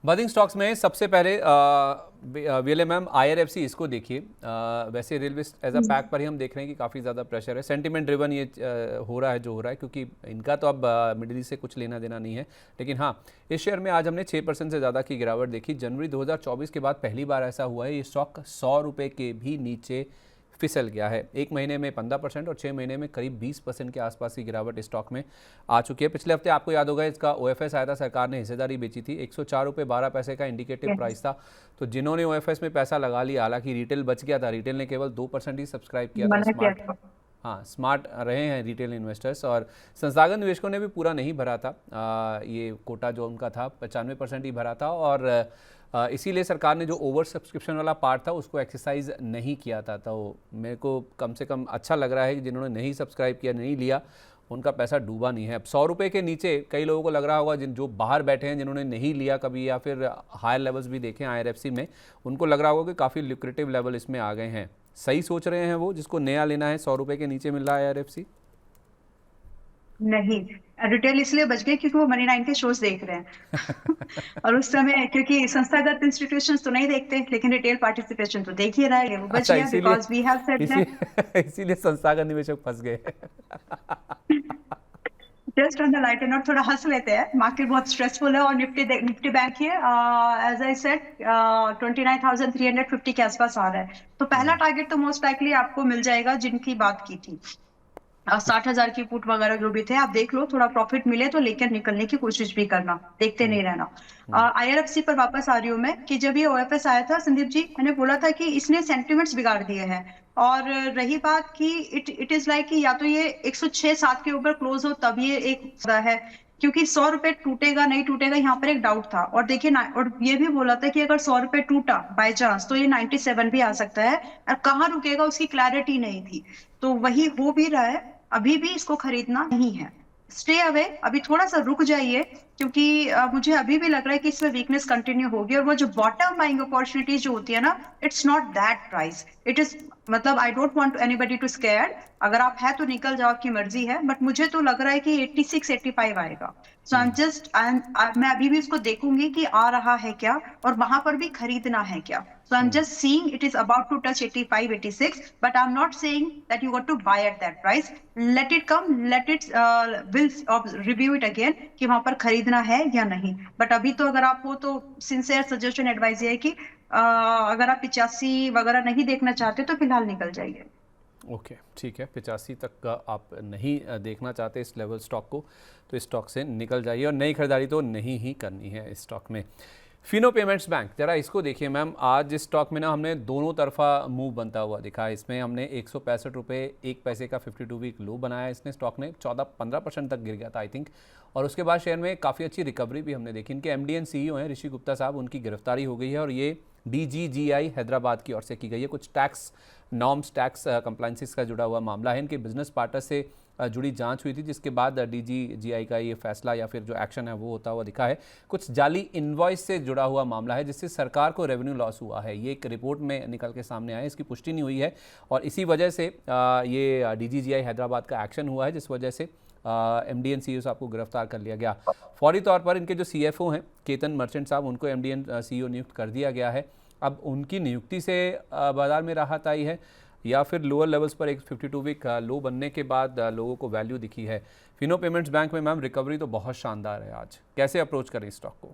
Burning stocks में सबसे पहले वीएलए मैम आईआरएफसी इसको देखिए। वैसे रेलवे एज अ पैक पर ही हम देख रहे हैं कि काफ़ी ज़्यादा प्रेशर है, सेंटिमेंट ड्रिवन ये हो रहा है जो हो रहा है, क्योंकि इनका तो अब मिडिल ईस्ट से कुछ लेना देना नहीं है। लेकिन हाँ, इस शेयर में आज हमने 6% से ज़्यादा की गिरावट देखी। जनवरी 2024 के बाद पहली बार ऐसा हुआ है ये स्टॉक 100 रुपये के भी नीचे फिसल गया है। एक महीने में 15% और 6 महीने में करीब 20% के आसपास की गिरावट स्टॉक में आ चुकी है। पिछले हफ्ते आपको याद होगा इसका ओएफएस आया था, सरकार ने हिस्सेदारी बेची थी। 104 रुपये 12 पैसे का इंडिकेटिव प्राइस था। तो जिन्होंने ओएफएस में पैसा लगा लिया, हालांकि रिटेल बच गया था, रिटेल ने केवल 2% ही सब्सक्राइब किया था। स्मार्ट रहे हैं रिटेल इन्वेस्टर्स, और संस्थागत निवेशकों ने भी पूरा नहीं भरा था। ये कोटा जो उनका था 95% ही भरा था, और इसीलिए सरकार ने जो ओवर सब्सक्रिप्शन वाला पार्ट था उसको एक्सरसाइज नहीं किया था। तो मेरे को कम से कम अच्छा लग रहा है कि जिन्होंने नहीं सब्सक्राइब किया, नहीं लिया, उनका पैसा डूबा नहीं है। अब 100 रुपये के नीचे कई लोगों को लग रहा होगा, जो बाहर बैठे हैं, जिन्होंने नहीं लिया कभी या फिर हायर लेवल्स भी देखे आईआरएफसी में, उनको लग रहा होगा कि काफ़ी लुक्रेटिव लेवल इसमें आ गए हैं। सही सोच रहे हैं वो, जिसको नया लेना है 100 रुपये के नीचे मिल रहा है आईआरएफसी? नहीं, रिटेल इसलिए बच गए क्योंकि वो मनी 9 के शोज देख रहे हैं और उस समय क्योंकि संस्थागत इंस्टीट्यूशंस तो नहीं देखते, लेकिन रिटेल पार्टिसिपेशन तो देख ही रहा है, वो बच अच्छा, गया इसीलिए because we have said that. इसीलिए संस्थागत निवेशक फंस गए। Just on the lighter note थोड़ा हंस लेते हैं, मार्केट बहुत स्ट्रेसफुल है और निफ्टी बैंक ही एज आई सेड 29,350 के आसपास आ रहा है। तो पहला टारगेट तो मोस्ट लाइकली आपको मिल जाएगा जिनकी बात की थी, 60,000 की पुट वगैरह जो भी थे, आप देख लो, थोड़ा प्रॉफिट मिले तो लेकर निकलने की कोशिश भी करना, देखते नहीं रहना। आईआरएफसी पर वापस आ रही हूँ मैं कि जब ये ओएफएस आया था संदीप जी, मैंने बोला था कि इसने सेंटिमेंट्स बिगाड़ दिए हैं। और रही बात कि इट इज लाइक कि या तो ये 106-7 के ऊपर क्लोज हो तब ये एक है, क्योंकि 100 रुपए टूटेगा नहीं टूटेगा यहाँ पर एक डाउट था। और देखिए ना, और ये भी बोला था कि अगर 100 रुपए टूटा बाय चांस तो ये 97 भी आ सकता है, और कहाँ रुकेगा उसकी क्लैरिटी नहीं थी। तो वही हो भी रहा है, अभी भी इसको खरीदना नहीं है, स्टे अवे, अभी थोड़ा सा रुक जाइए, क्योंकि मुझे अभी भी लग रहा है कि इसमें वीकनेस कंटिन्यू होगी। और वो जो बॉटम बाइंग अपॉर्चुनिटीज जो होती है ना, it's not that price, it is, मतलब I don't want anybody to scare, अगर आप है तो निकल जाओ, आपकी मर्जी है, बट मुझे तो लग रहा है कि 86-85 आएगा। सो आई एम जस्ट, मैं अभी भी इसको देखूंगी कि आ रहा है क्या और वहां पर भी खरीदना है क्या। So I'm just seeing it is about to touch 85, 86, but I'm not saying that you got to buy at that price. Let it come, let it we'll review it again कि वहां पर खरीदना है या नहीं। बट अभी तो अगर आप हो तो सिंसियर सजेशन एडवाइस ये है कि अगर आप 85 वगैरह नहीं देखना चाहते तो फिलहाल निकल जाइए। ओके, ठीक है, 85 तक का आप नहीं देखना चाहते इस लेवल स्टॉक को, तो इस स्टॉक से निकल जाइए और नई खरीदारी तो नहीं ही करनी है इस स्टॉक में। फिनो पेमेंट्स बैंक, जरा इसको देखिए मैम। आज इस स्टॉक में ना हमने दोनों तरफा मूव बनता हुआ दिखा। इसमें हमने 165 रुपये 1 पैसे का 52 वीक लो बनाया। इसने स्टॉक ने 14-15% तक गिर गया था आई थिंक, और उसके बाद शेयर में काफ़ी अच्छी रिकवरी भी हमने देखी। इनके एमडी एंड सीईओ हैं ऋषि गुप्ता साहब, उनकी गिरफ्तारी हो गई है और ये डीजीजीआई हैदराबाद की ओर से की गई है। कुछ टैक्स नॉर्म्स, टैक्स कंप्लाइंसेस का जुड़ा हुआ मामला है। इनके बिजनेस पार्टनर से जुड़ी जांच हुई थी, जिसके बाद डीजीजीआई का ये फैसला या फिर जो एक्शन है वो होता हुआ दिखा है। कुछ जाली इनवॉइस से जुड़ा हुआ मामला है जिससे सरकार को रेवेन्यू लॉस हुआ है, ये एक रिपोर्ट में निकल के सामने आया। इसकी पुष्टि नहीं हुई है और इसी वजह से ये डीजीजीआई हैदराबाद का एक्शन हुआ है, जिस वजह से एमडी एंड सीईओ साहब को गिरफ्तार कर लिया गया। फौरी तौर पर इनके जो सीएफओ हैं केतन मर्चेंट साहब, उनको एमडी एंड सीईओ नियुक्त कर दिया गया है। अब उनकी नियुक्ति से बाजार में राहत आई है या फिर लोअर लेवल्स पर एक 52 वीक लो बनने के बाद लोगों को वैल्यू दिखी है। फिनो पेमेंट्स बैंक में मैम रिकवरी तो बहुत शानदार है आज, कैसे अप्रोच करें स्टॉक को?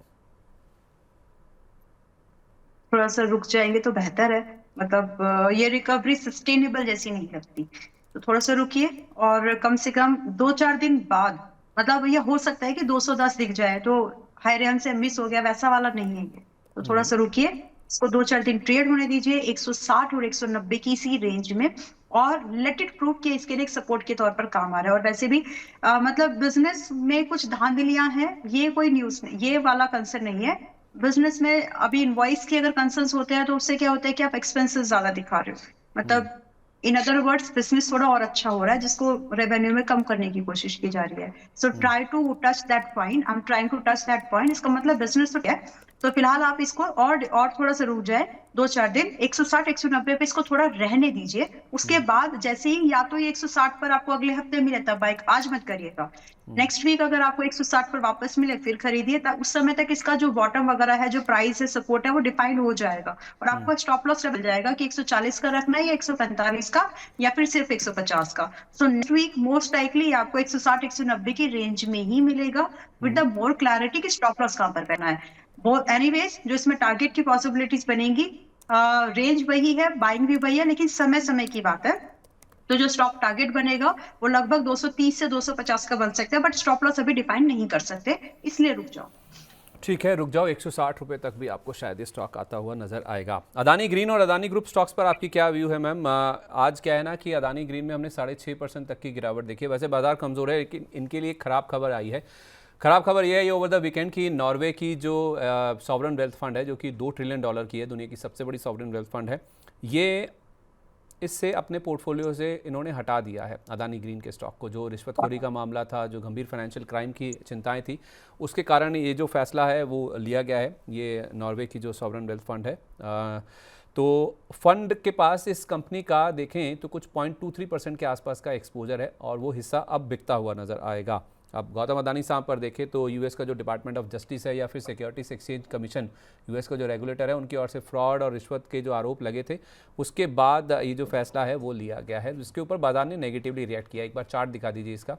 थोड़ा सा रुक जाएंगे तो बेहतर है, मतलब ये रिकवरी सस्टेनेबल जैसी नहीं लगती, तो थोड़ा सा रुकिए और कम से कम 2-4 दिन बाद, मतलब ये हो सकता है कि 210 दिख जाए तो हाई रेंज से मिस हो गया, वैसा वाला नहीं है ये। तो थोड़ा सा रुकिए, इसको 2-4 दिन ट्रेड होने दीजिए 160 और 190 की इसी रेंज में, और लेट इट प्रूव कि इसके लिए एक सपोर्ट के तौर पर काम आ रहा है। और वैसे भी मतलब बिजनेस में कुछ धांधलियां हैं, ये कोई न्यूज नहीं, ये वाला कंसर्न नहीं है। बिजनेस में अभी इनवॉइस के अगर कंसर्न्स होते हैं तो उससे क्या होता है कि आप एक्सपेंसेस ज्यादा दिखा रहे हो, मतलब इन अदर वर्ड्स बिजनेस थोड़ा और अच्छा हो रहा है जिसको रेवेन्यू में कम करने की कोशिश की जा रही है। So try to touch that point, I am trying to touch that point. इसका मतलब बिजनेस तो क्या है, तो फिलहाल आप इसको और थोड़ा सा रुक जाए, 2-4 दिन 160 190 पे इसको थोड़ा रहने दीजिए। उसके बाद जैसे ही या तो ये 160 पर आपको अगले हफ्ते मिले तब बाइक, आज मत करिएगा। नेक्स्ट वीक अगर आपको 160 पर वापस मिले फिर खरीदिए, तब उस समय तक इसका जो बॉटम वगैरह है, जो प्राइस है, सपोर्ट है, वो डिफाइंड हो जाएगा और आपको स्टॉप लॉस मिल जाएगा कि 140 का रखना है या 145 का या फिर सिर्फ 150 का। So next week most likely आपको 160 190 की रेंज में ही मिलेगा विद द मोर क्लैरिटी कि स्टॉप लॉस कहां पर करना है। वो एनीवेज जो इसमें टारगेट की पॉसिबिलिटीज बनेंगी, रेंज वही है, बाइंग भी वही है, लेकिन समय समय की बात है। तो जो स्टॉप टारगेट बनेगा वो लगभग 230 से 250 का बन सकता है, बट स्टॉप लॉस अभी डिफाइन नहीं कर सकते, इसलिए रुक जाओ। ठीक है, रुक जाओ। 160 रुपये तक भी आपको शायद ये स्टॉक आता हुआ नजर आएगा। अदानी ग्रीन और अदानी ग्रुप स्टॉक्स पर आपकी क्या व्यू है मैम? आज क्या है ना कि अदानी ग्रीन में हमने 6.5% तक की गिरावट देखी है। वैसे बाजार कमजोर है, लेकिन इनके लिए खराब खबर आई है। खराब खबर यह है ये ओवर द वीकेंड की नॉर्वे की जो सॉवरन वेल्थ फंड है, जो कि $2 ट्रिलियन की है, दुनिया की सबसे बड़ी सॉवरन वेल्थ फंड है, ये इससे अपने पोर्टफोलियो से इन्होंने हटा दिया है अदानी ग्रीन के स्टॉक को। जो रिश्वतखोरी का मामला था, जो गंभीर फाइनेंशियल क्राइम की चिंताएं थी, उसके कारण ये जो फैसला है वो लिया गया है। ये नॉर्वे की जो सॉवरन वेल्थ फंड है, तो फंड के पास इस कंपनी का देखें तो कुछ 0.23% के आसपास का एक्सपोजर है और वो हिस्सा अब बिकता हुआ नज़र आएगा। अब गौतम अदानी साहब पर देखें तो यूएस का जो डिपार्टमेंट ऑफ जस्टिस है या फिर सिक्योरिटीज एक्सचेंज कमीशन, यूएस का जो रेगुलेटर है, उनकी ओर से फ्रॉड और रिश्वत के जो आरोप लगे थे, उसके बाद ये जो फैसला है वो लिया गया है, जिसके ऊपर बाजार ने नेगेटिवली रिएक्ट किया। एक बार चार्ट दिखा दीजिए इसका।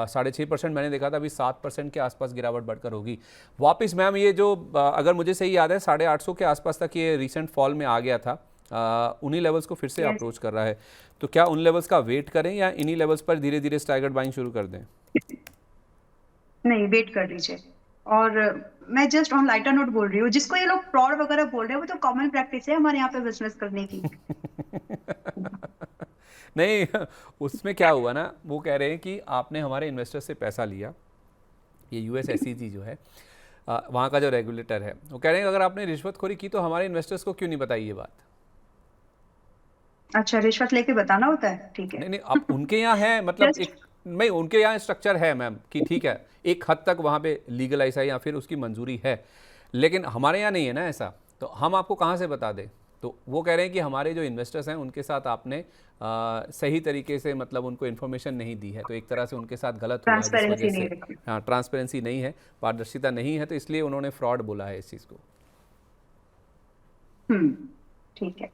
6.5% मैंने देखा था, अभी 7% के आसपास गिरावट बढ़कर होगी वापस। मैम ये जो अगर मुझे सही याद है 850 के आसपास तक ये रिसेंट फॉल में आ गया था, उन्हीं लेवल्स को फिर से अप्रोच कर रहा है, तो क्या उन लेवल्स का वेट करें या इन्हीं लेवल्स पर धीरे धीरे स्टैगर्ड बाइंग शुरू कर दें? नहीं, वेट कर लीजिए। और मैं जस्ट ऑन लाइटर नोट बोल रही हूँ, जिसको ये लोग फ्रॉड वगैरह बोल रहे हैं वो तो कॉमन प्रैक्टिस है हमारे यहाँ पे बिजनेस करने की। नहीं, उसमें क्या हुआ ना, वो कह रहे हैं कि आपने हमारे इन्वेस्टर से पैसा लिया, ये यूएसएसईसी जो है वहाँ का जो रेगुलेटर है, वो कह रहे हैं अगर आपने रिश्वतखोरी की तो हमारे इन्वेस्टर्स को क्यों नहीं बताई ये बात। अच्छा, रिश्वत लेके बताना होता है, ठीक है। नहीं नहीं, अब उनके यहाँ है, मतलब एक नहीं, उनके यहाँ स्ट्रक्चर है मैम कि ठीक है, एक हद तक वहाँ पे लीगलाइज है या फिर उसकी मंजूरी है, लेकिन हमारे यहाँ नहीं है ना ऐसा, तो हम आपको कहाँ से बता दें। तो वो कह रहे हैं कि हमारे जो इन्वेस्टर्स हैं उनके साथ आपने सही तरीके से, मतलब उनको इन्फॉर्मेशन नहीं दी है, तो एक तरह से उनके साथ गलत हुआ है, जिस वजह से हाँ ट्रांसपेरेंसी नहीं है, पारदर्शिता नहीं है, तो इसलिए उन्होंने फ्रॉड बोला है इस चीज़ को। ठीक है।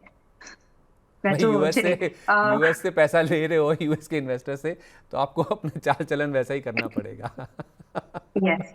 यूएस से पैसा ले रहे हो, यूएस के इन्वेस्टर से, तो आपको अपना चाल चलन वैसा ही करना पड़ेगा। यस,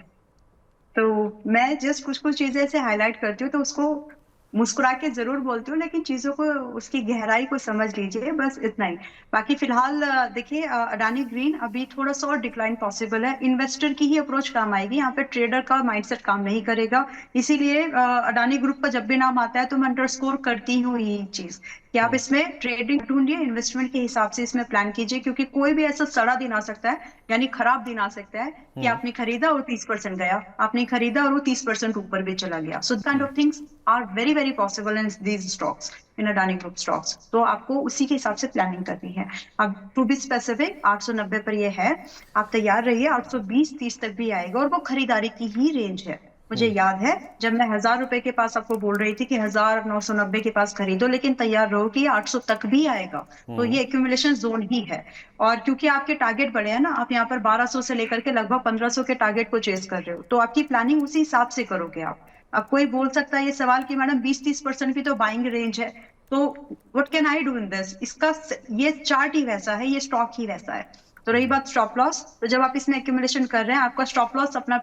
तो मैं जस्ट कुछ कुछ चीजें ऐसे हाईलाइट करती हूँ, तो उसको मुस्कुरा के जरूर बोलती हूँ, लेकिन चीजों को, उसकी गहराई को समझ लीजिए, बस इतना ही। बाकी फिलहाल देखिए, अडानी ग्रीन अभी थोड़ा सा और डिक्लाइन पॉसिबल है। इन्वेस्टर की ही अप्रोच काम आएगी, यहाँ पे ट्रेडर का माइंडसेट काम नहीं करेगा। इसीलिए अडानी ग्रुप का जब भी नाम आता है तो मैं अंडरस्कोर करती हूँ ये चीज कि आप इसमें ट्रेडिंग ढूंढिए, इन्वेस्टमेंट के हिसाब से इसमें प्लान कीजिए, क्योंकि कोई भी ऐसा सड़ा दिन आ सकता है, यानी खराब दिन आ सकता है कि आपने खरीदा और 30% गया, आपने खरीदा और वो 30% ऊपर भी चला गया। So kind of things are very very possible in these stocks, in Adani group stocks. तो आपको उसी के हिसाब से प्लानिंग करनी है। अब टू बी स्पेसिफिक, 890 पर ये है, आप तैयार रहिए, 820-30 तक भी आएगा और वो खरीदारी की ही रेंज है। मुझे याद है जब मैं 1000 रुपए के पास आपको बोल रही थी कि 1990 के पास खरीदो, लेकिन तैयार रहो कि 800 तक भी आएगा। तो ये एक्यूमुलेशन जोन ही है। और क्योंकि आपके टारगेट बड़े हैं ना, आप यहाँ पर 1200 से लेकर के लगभग 1500 के टारगेट को चेस कर रहे हो, तो आपकी प्लानिंग उसी हिसाब से करोगे आप। अब कोई बोल सकता है ये सवाल कि मैडम 20-30% की तो बाइंग रेंज है, तो what can I do in this. इसका ये चार्ट ही वैसा है, ये स्टॉक ही वैसा है। तो रही बात स्टॉप लॉस, तो जब आप इसमें एक्यूमुलेशन कर रहे हैं, आपका स्टॉप लॉस अपना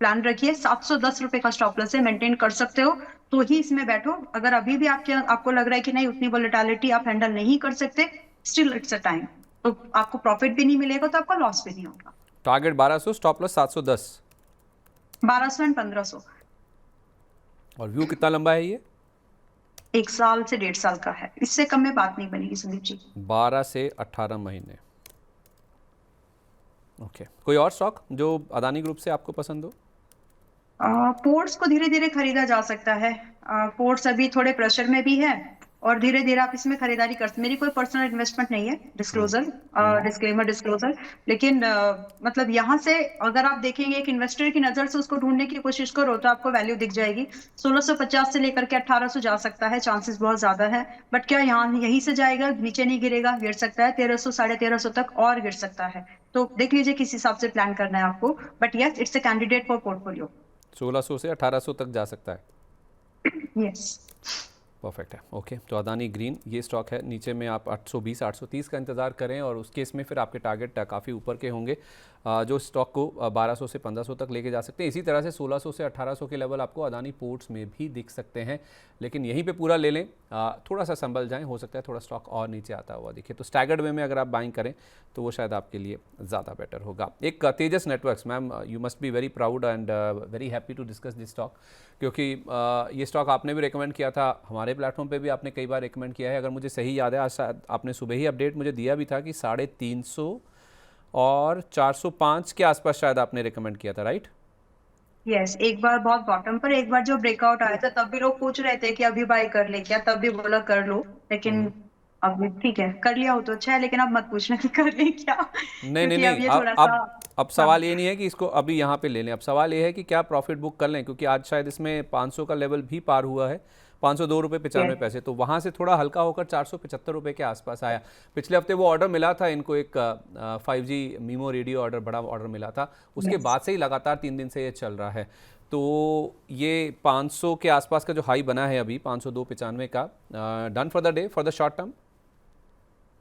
प्लान रखिए, 710 रुपए का स्टॉप लॉस है, मेंटेन कर सकते हो तो ही इसमें बैठो। अगर अभी भी आपको लग रहा है कि नहीं, उतनी वोलेटिलिटी आप हैंडल नहीं कर सकते, स्टिल इट्स अ टाइम, तो आपको प्रॉफिट भी नहीं मिलेगा, तो आपका लॉस भी नहीं होगा। Target 1200, stop loss 710, 1200 and 1500। और व्यू कितना लंबा है ये? 1 साल से 1.5 साल का है, इससे कम में बात नहीं बनेगी संदीप जी। 12 से 18 महीने। ओके, कोई और स्टॉक जो अदानी ग्रुप से आपको पसंद हो? पोर्ट्स को धीरे धीरे खरीदा जा सकता है। पोर्ट्स अभी थोड़े प्रेशर में भी है, और धीरे धीरे आप इसमें खरीदारी कर सकते। मेरी कोई पर्सनल इन्वेस्टमेंट नहीं है, डिस्क्लोजर डिस्क्लेमर डिस्क्लोजर, लेकिन मतलब यहाँ से अगर आप देखेंगे एक इन्वेस्टर की नजर से उसको ढूंढने की कोशिश करो तो आपको वैल्यू दिख जाएगी। 1650 से लेकर के 1800 जा सकता है, चांसेस बहुत ज्यादा है। बट क्या यहाँ यहीं से जाएगा, नीचे नहीं गिरेगा, गिर सकता है 1300 1350 तक और गिर सकता है। तो देख लीजिए किस हिसाब से प्लान करना है आपको, but yes it's a candidate for portfolio. 1600 से 1800 तक जा सकता है। यस परफेक्ट है। ओके, तो अदानी ग्रीन ये स्टॉक है, नीचे में आप 820 830 का इंतज़ार करें और उस केस में फिर आपके टारगेट काफ़ी ऊपर के होंगे, जो स्टॉक को 1200 से 1500 तक लेके जा सकते हैं। इसी तरह से 1600 से 1800 के लेवल आपको अदानी पोर्ट्स में भी दिख सकते हैं, लेकिन यहीं पे पूरा ले लें, थोड़ा सा संभल जाएं, हो सकता है थोड़ा स्टॉक और नीचे आता हुआ दिखे। तो स्टैगर्ड वे में अगर आप बाइंग करें तो वो शायद आपके लिए ज़्यादा बेटर होगा। एक Tejas networks, ma'am you must be very proud and very happy to discuss this stock, क्योंकि ये स्टॉक आपने भी रिकमेंड किया था, हमारे प्लेटफॉर्म पे भी आपने कई बार रिकमेंड किया है। अगर मुझे सही याद है, आज शायद आपने सुबह ही अपडेट मुझे दिया भी था कि 350 और 405 के आसपास शायद आपने रिकमेंड किया था, राइट? यस एक बार बहुत बॉटम पर, एक बार जो ब्रेकआउट आया था तब भी लोग पूछ रहे थे कि अभी बाय कर ले क्या, तब भी बोला कर लो, लेकिन अब ठीक है, कर लिया हो तो अच्छा है, लेकिन अब मत पूछना कि कर ले क्या नहीं नहीं क्योंकि अब नहीं, ये थोड़ा सा अब सवाल ये नहीं है कि इसको अभी यहाँ पे ले लें, अब सवाल ये है कि क्या प्रॉफिट बुक कर लें, क्योंकि आज शायद इसमें 500 का लेवल भी पार हुआ है, 502 रुपये 95 पैसे, तो वहाँ से थोड़ा हल्का होकर 475 रुपये के आसपास आया। पिछले हफ्ते वो ऑर्डर मिला था इनको, एक 5G मीमो रेडियो ऑर्डर, बड़ा ऑर्डर मिला था, उसके बाद से ही लगातार 3 दिन से ये चल रहा है। तो ये 500 के आसपास का जो हाई बना है अभी 502.95 का, done for the day, for the short term?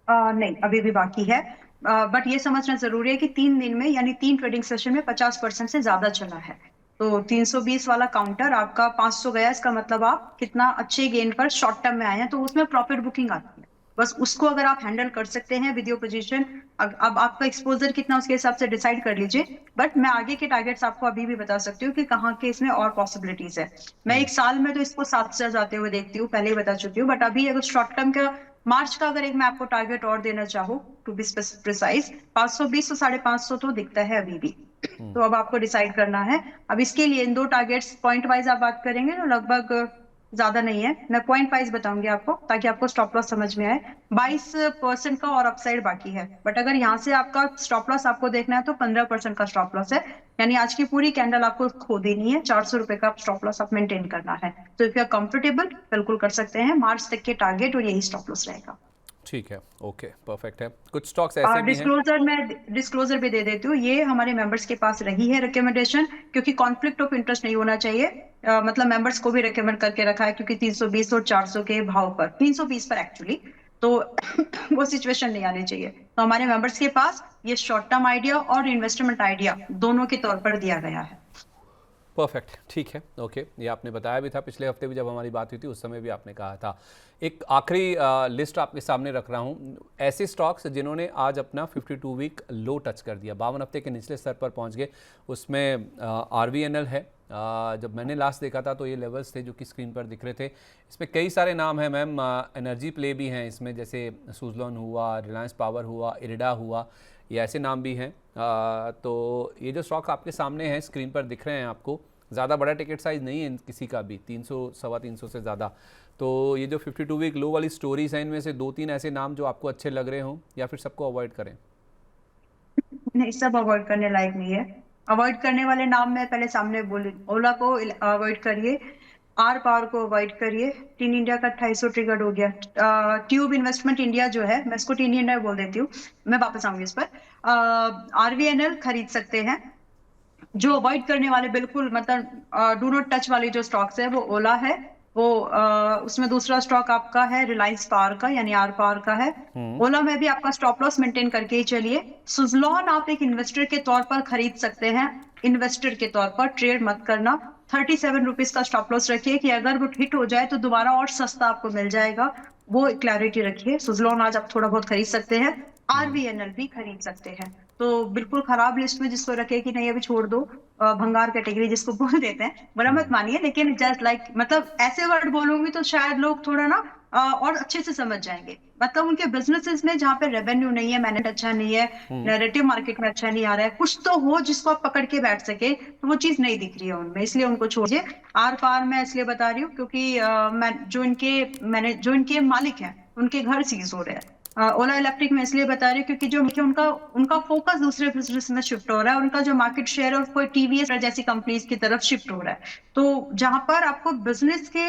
नहीं अभी भी बाकी है, बट ये समझना जरूरी है कि 3 दिन में यानी 3 ट्रेडिंग सेशन में 50% से ज्यादा चला है। तो 320 वाला काउंटर आपका 500 गया, इसका मतलब आप कितना अच्छे गेन पर शॉर्ट टर्म में आए हैं, तो उसमें प्रॉफिट बुकिंग आती है। बस उसको अगर आप हैंडल कर सकते हैं विद योर पोजीशन, अब आपका एक्सपोजर कितना उसके हिसाब से डिसाइड कर लीजिए। बट मैं आगे के टारगेट्स आपको अभी भी बता सकती हूँ कि कहाँ के इसमें और पॉसिबिलिटीज है। मैं एक साल में तो इसको 7 से जाते हुए देखती हूँ, पहले ही बता चुकी हूँ, बट अभी अगर शॉर्ट टर्म का मार्च का अगर एक मैं आपको टारगेट और देना चाहूँ टू बी प्रिसाइज, 520 और 550 तो दिखता है अभी भी। तो अब आपको डिसाइड करना है। अब इसके लिए इन 2 टारगेट्स पॉइंट वाइज आप बात करेंगे तो लगभग ज्यादा नहीं है, मैं पॉइंट वाइज बताऊंगी आपको ताकि आपको स्टॉप लॉस समझ में आए। 22% का और अपसाइड बाकी है, बट अगर यहाँ से आपका स्टॉप लॉस आपको देखना है तो 15% का स्टॉप लॉस है, यानी आज की पूरी कैंडल आपको खो देनी है, 400 रुपए का स्टॉप लॉस आप मेंटेन करना है। तो इफ यू आर कंफर्टेबल बिल्कुल कर सकते हैं, मार्च तक के टारगेट और यही स्टॉप लॉस रहेगा। ठीक है, ओके, परफेक्ट है। कुछ स्टॉक्स ऐसे भी हैं। डिस्क्लोजर भी दे देती हूँ, ये हमारे मेंबर्स के पास रही है रिकमेंडेशन, क्योंकि कॉन्फ्लिक्ट ऑफ इंटरेस्ट नहीं होना चाहिए। मतलब मेंबर्स को भी रिकमेंड करके रखा है, क्योंकि 320 और 400 के भाव पर, 320 पर एक्चुअली, तो वो सिचुएशन नहीं आनी चाहिए। तो हमारे मेंबर्स के पास ये शॉर्ट टर्म आइडिया और इन्वेस्टमेंट आइडिया दोनों के तौर पर दिया गया है। परफेक्ट, ठीक है, ओके, ये आपने बताया भी था पिछले हफ्ते भी जब हमारी बात हुई थी, उस समय भी आपने कहा था। एक आखिरी लिस्ट आपके सामने रख रहा हूँ, ऐसे स्टॉक्स जिन्होंने आज अपना 52 वीक लो टच कर दिया, 52 हफ्ते के निचले स्तर पर पहुँच गए। उसमें RVNL है, जब मैंने लास्ट देखा था तो ये लेवल्स थे जो कि स्क्रीन पर दिख रहे थे। इसमें कई सारे नाम हैं मैम, एनर्जी प्ले भी हैं इसमें, जैसे सुजलॉन हुआ, रिलायंस पावर हुआ, इरिडा हुआ, ये ऐसे नाम भी हैं। तो ये जो स्टॉक आपके सामने हैं स्क्रीन पर दिख रहे हैं आपको, ज़्यादा बड़ा टिकट साइज़ नहीं है किसी का भी, 300 सवा 300 से ज़्यादा। तो ये जो 52 वीक लो वाली स्टोरीज हैं, इनमें से 2-3 ऐसे नाम जो आपको अच्छे लग रहे हों, या फिर सबको अवॉइड करें? नहीं, सब अवॉइड करने लायक नहीं है। अवॉइड करने वाले नाम मैं पहले सामने बोली, ओला को अवॉइड करिए, आर पावर को अवॉइड करिए, टीन इंडिया का 2800 ट्रिगर्ड हो गया, ट्यूब इन्वेस्टमेंट इंडिया जो है, मैं इसको टीन इंडिया बोल देती हूँ, मैं वापस आऊंगी इस पर। RVNL खरीद सकते हैं। जो अवॉइड करने वाले बिल्कुल मतलब डू नॉट टच वाली जो स्टॉक्स है वो ओला है, वो उसमें दूसरा स्टॉक आपका है रिलायंस पावर का, यानी आर पावर का है। ओला में भी आपका स्टॉप लॉस मेंटेन करके ही चलिए। सुजलॉन आप एक इन्वेस्टर के तौर पर खरीद सकते हैं, इन्वेस्टर के तौर पर ट्रेड मत करना। 37 रुपीज का स्टॉप लॉस रखिए कि अगर वो हिट हो जाए तो दोबारा और सस्ता आपको मिल जाएगा, वो क्लैरिटी रखिए। सुजलॉन आज आप थोड़ा बहुत खरीद सकते हैं, RVNL भी खरीद सकते हैं। तो बिल्कुल खराब लिस्ट में जिसको रखे कि नहीं अभी छोड़ दो, भंगार कैटेगरी जिसको बोल देते हैं, बुरा मत मानिए, लेकिन जस्ट लाइक मतलब ऐसे वर्ड बोलूंगी तो शायद लोग थोड़ा ना और अच्छे से समझ जाएंगे। मतलब उनके बिजनेसेस में जहाँ पे रेवेन्यू नहीं है, मैनेजमेंट अच्छा नहीं है, नैरेटिव मार्केट में अच्छा नहीं आ रहा है, कुछ तो हो जिसको आप पकड़ के बैठ सके, तो वो चीज नहीं दिख रही है उनमें, इसलिए उनको छोड़िए। आर पार मैं इसलिए बता रही हूँ क्योंकि जो इनके मालिक हैं उनके घर सीज हो रहे हैं। ओला इलेक्ट्रिक में इसलिए बता रही हूँ क्योंकि जो कि उनका उनका फोकस दूसरे बिजनेस में शिफ्ट हो रहा है, उनका जो मार्केट शेयर है कोई टीवीएस जैसी कंपनीज की तरफ शिफ्ट हो रहा है। तो जहां पर आपको बिजनेस के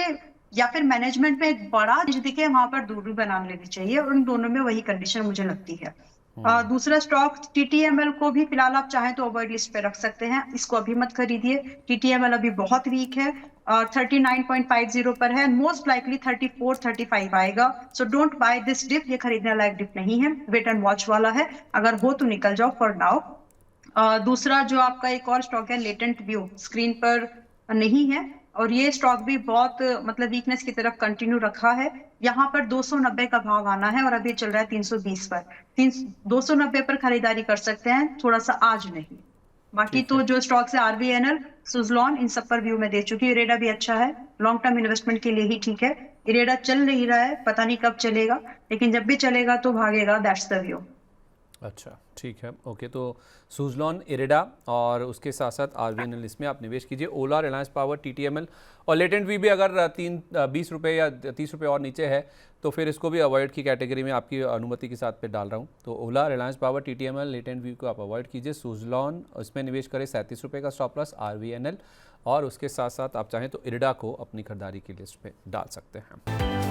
या फिर मैनेजमेंट में एक बड़ा चीज दिखे, वहां पर दूरी बना लेनी चाहिए, और उन दोनों में वही कंडीशन मुझे लगती है। दूसरा स्टॉक टीटीएमएल को भी फिलहाल आप चाहें तो अवॉइड लिस्ट पे रख सकते हैं, इसको अभी मत खरीदिए। टीटीएमएल अभी बहुत वीक है, 39.50 पर है, मोस्ट लाइकली 34-35 आएगा। So don't buy this dip, ये खरीदने लायक डिप नहीं है, वेट एंड वॉच वाला है, अगर हो तो निकल जाओ फॉर नाउ। दूसरा जो आपका एक और स्टॉक है लेटेंट व्यू, स्क्रीन पर नहीं है, और ये स्टॉक भी बहुत मतलब वीकनेस की तरफ कंटिन्यू रखा है। यहाँ पर 290 का भाव आना है और अभी चल रहा है 320 पर। 290 पर खरीदारी कर सकते हैं, थोड़ा सा आज नहीं। बाकी ठीक तो है। जो स्टॉक्स है आरबीएनएल, सुजलॉन, इन सब पर व्यू में दे चुकी है। इरेडा भी अच्छा है, लॉन्ग टर्म इन्वेस्टमेंट के लिए ही ठीक है। इरेडा चल नहीं रहा है, पता नहीं कब चलेगा, लेकिन जब भी चलेगा तो भागेगा, दैट्स द व्यू। अच्छा, ठीक है, ओके। तो सुजलॉन, इरेडा और उसके साथ साथ आरवीएनएल, इसमें आप निवेश कीजिए। ओला, रिलायंस पावर, टीटीएमएल और लेटेंट वी भी अगर 20 रुपये या 30 रुपये और नीचे है तो फिर इसको भी अवॉइड की कैटेगरी में आपकी अनुमति के साथ पे डाल रहा हूँ। तो Ola, Reliance power, TTML, Latent View को आप अवॉइड कीजिए। सुजलॉन, इसमें निवेश करें 37 रुपये का स्टॉप लॉस। आरवीएनएल और उसके साथ साथ आप चाहें तो इरेडा को अपनी खरीदारी की लिस्ट में डाल सकते हैं।